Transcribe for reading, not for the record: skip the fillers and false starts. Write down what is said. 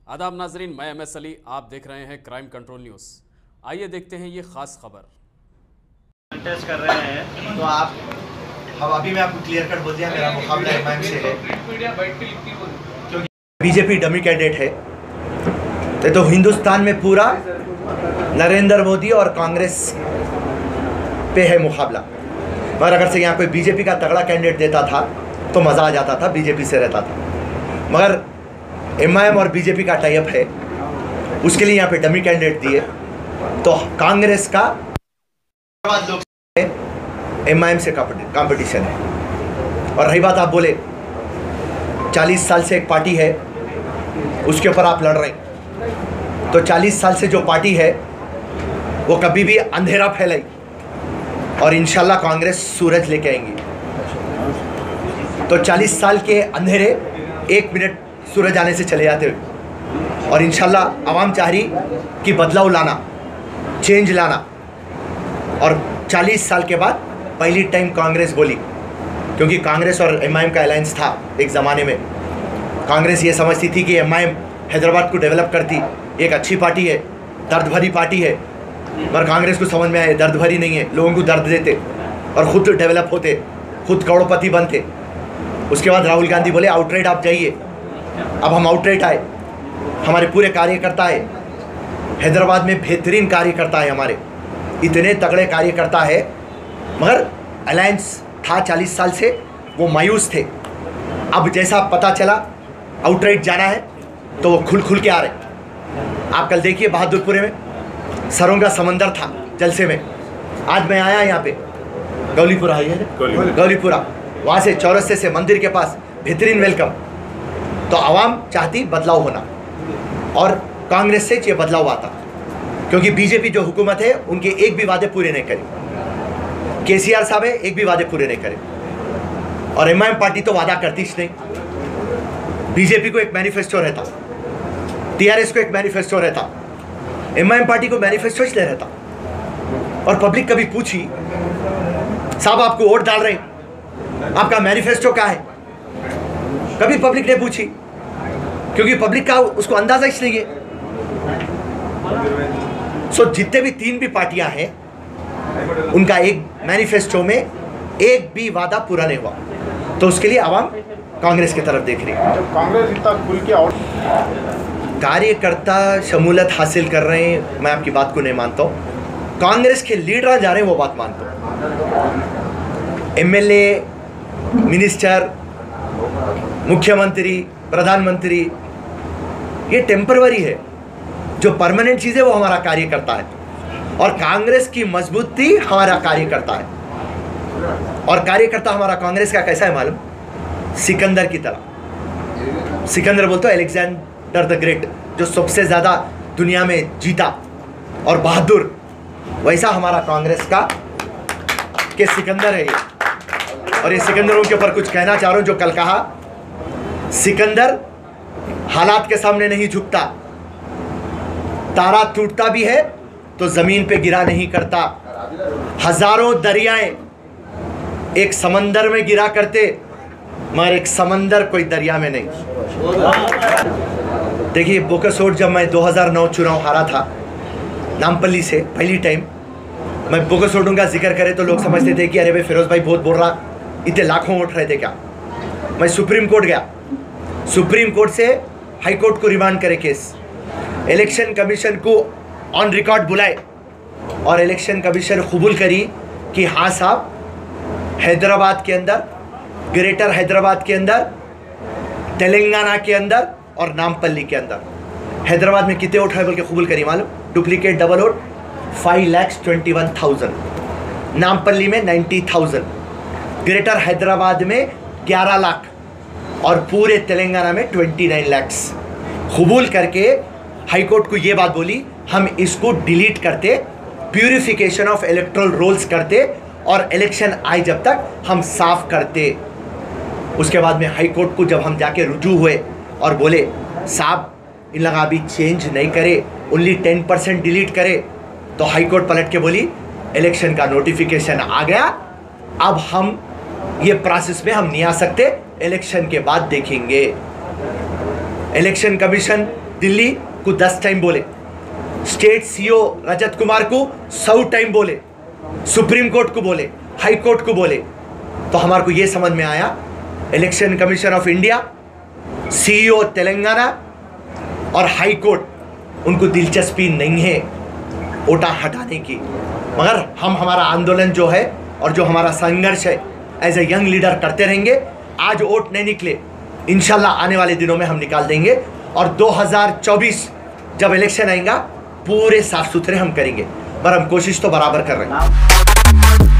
आदाब नाजरीन, मैं MS अली, आप देख रहे हैं क्राइम कंट्रोल न्यूज़। आइए देखते हैं ये खास खबर। टेस्ट कर रहे हैं तो आप अभी मैं आपको क्लियर कट बोल दिया, मेरा मुकाबला एमआईएम से है क्योंकि बीजेपी डमी कैंडिडेट है। तो हिंदुस्तान में पूरा नरेंद्र मोदी और कांग्रेस पे है मुकाबला। मगर अगर से यहाँ कोई बीजेपी का तगड़ा कैंडिडेट देता था तो मज़ा आ जाता था, बीजेपी से रहता था। मगर एमआईएम और बीजेपी का टाइप है, उसके लिए यहाँ पे डमी कैंडिडेट दिए। तो कांग्रेस का लोग एमआईएम से कंपटीशन है। और रही बात, आप बोले 40 साल से एक पार्टी है, उसके ऊपर आप लड़ रहे हैं। तो 40 साल से जो पार्टी है वो कभी भी अंधेरा फैलाई और इंशाल्लाह कांग्रेस सूरज लेके आएंगी। तो 40 साल के अंधेरे 1 मिनट सूरज आने से चले जाते हुए, और इंशाल्लाह आवाम चाह रही कि बदलाव लाना, चेंज लाना। और 40 साल के बाद पहली टाइम कांग्रेस बोली, क्योंकि कांग्रेस और एमआईएम का अलायंस था एक ज़माने में। कांग्रेस ये समझती थी कि एमआईएम हैदराबाद को डेवलप करती, एक अच्छी पार्टी है, दर्द भरी पार्टी है। मगर कांग्रेस को समझ में आया दर्द भरी नहीं है, लोगों को दर्द देते और ख़ुद डेवलप होते, खुद करोड़पति बनते। उसके बाद राहुल गांधी बोले आउटराइट आप जाइए। अब हम आउटराइट आए, हमारे पूरे कार्यकर्ता आए, हैदराबाद में बेहतरीन कार्यकर्ता है हमारे, इतने तगड़े कार्यकर्ता है। मगर अलायंस था 40 साल से, वो मायूस थे। अब जैसा पता चला आउटराइट जाना है तो वो खुल के आ रहे। आप कल देखिए बहादुरपुरे में सरों का समंदर था जलसे में। आज मैं आया यहाँ पे गौलीपुरा है, गौलीपुरा, वहाँ से चौरस्ते से मंदिर के पास बेहतरीन वेलकम। तो आवाम चाहती बदलाव होना और कांग्रेस से ये बदलाव आता, क्योंकि बीजेपी जो हुकूमत है उनके एक भी वादे पूरे नहीं करे। केसीआर साहब है, एक भी वादे पूरे नहीं करे। और एमआईएम पार्टी तो वादा करती ही नहीं। बीजेपी को एक मैनिफेस्टो रहता, टीआरएस को एक मैनिफेस्टो रहता, एमआईएम पार्टी को मैनिफेस्टो इसलिए रहता। और पब्लिक कभी पूछी साहब आपको वोट डाल रहे हैं, आपका मैनिफेस्टो क्या है? कभी पब्लिक ने पूछी, क्योंकि पब्लिक का उसको अंदाजा इसलिए। सो जितने भी 3 भी पार्टियां हैं उनका एक मैनिफेस्टो में एक भी वादा पूरा नहीं हुआ। तो उसके लिए आवाम कांग्रेस की तरफ देख रही है। कांग्रेस इतना खुल के कार्यकर्ता शमूलियत हासिल कर रहे हैं, मैं आपकी बात को नहीं मानता हूँ। कांग्रेस के लीडर जा रहे हैं वो बात मानता हूँ। एमएलए, मिनिस्टर, मुख्यमंत्री, प्रधानमंत्री, ये टेम्परवरी है। जो परमानेंट चीज़ है वो हमारा कार्यकर्ता है, और कांग्रेस की मजबूती हमारा कार्यकर्ता है। और कार्यकर्ता हमारा कांग्रेस का कैसा है मालूम? सिकंदर की तरह। सिकंदर बोलते हो अलेक्जेंडर द ग्रेट, जो सबसे ज़्यादा दुनिया में जीता और बहादुर, वैसा हमारा कांग्रेस का के सिकंदर है ये। और ये सिकंदरों के ऊपर कुछ कहना चाह रहा हूँ। जो कल कहा, सिकंदर हालात के सामने नहीं झुकता, तारा टूटता भी है तो ज़मीन पे गिरा नहीं करता। हजारों दरियाएं एक समंदर में गिरा करते, मगर एक समंदर कोई दरिया में नहीं। देखिए बोकासोट, जब मैं 2009 चुनाव हारा था नामपल्ली से पहली टाइम, मैं बोकासोटों का जिक्र करे तो लोग समझते थे कि अरे भाई फिरोज भाई बहुत बोल रहा, इतने लाखों वोट रहे थे क्या। मैं सुप्रीम कोर्ट गया, सुप्रीम कोर्ट से हाई कोर्ट को रिमांड करे केस, इलेक्शन कमीशन को ऑन रिकॉर्ड बुलाए, और इलेक्शन कमीशन कबूल करी कि हाँ साहब, हैदराबाद के अंदर, ग्रेटर हैदराबाद के अंदर, तेलंगाना के अंदर और नामपल्ली के अंदर, हैदराबाद में कितने वोट है बोल के कबूल करी मालूम? डुप्लीकेट डबल वोट 5,21,000, नामपल्ली में 90,000, ग्रेटर हैदराबाद में 11 लाख और पूरे तेलंगाना में 29 लाख। कबूल करके हाई कोर्ट को ये बात बोली, हम इसको डिलीट करते, प्यूरिफिकेशन ऑफ इलेक्टोरल रोल्स करते, और इलेक्शन आए जब तक हम साफ करते। उसके बाद में हाई कोर्ट को जब हम जाके रुजू हुए और बोले साहब इन लगा अभी चेंज नहीं करे, ओनली 10% डिलीट करे, तो हाई कोर्ट पलट के बोली इलेक्शन का नोटिफिकेशन आ गया, अब हम ये प्रोसेस में हम नहीं आ सकते, इलेक्शन के बाद देखेंगे। इलेक्शन कमीशन दिल्ली को 10 टाइम बोले, स्टेट सीओ रजत कुमार को 100 टाइम बोले, सुप्रीम कोर्ट को बोले, हाई कोर्ट को बोले। तो हमारे को ये समझ में आया election commission of India, CEO Telangana और हाई कोर्ट उनको दिलचस्पी नहीं है वोटा हटाने की। मगर हम हमारा आंदोलन जो है और जो हमारा संघर्ष है एज ए यंग लीडर करते रहेंगे। आज वोट नहीं निकले, इंशाल्लाह आने वाले दिनों में हम निकाल देंगे और 2024 जब इलेक्शन आएगा पूरे साफ सुथरे हम करेंगे, पर हम कोशिश तो बराबर कर रहे हैं।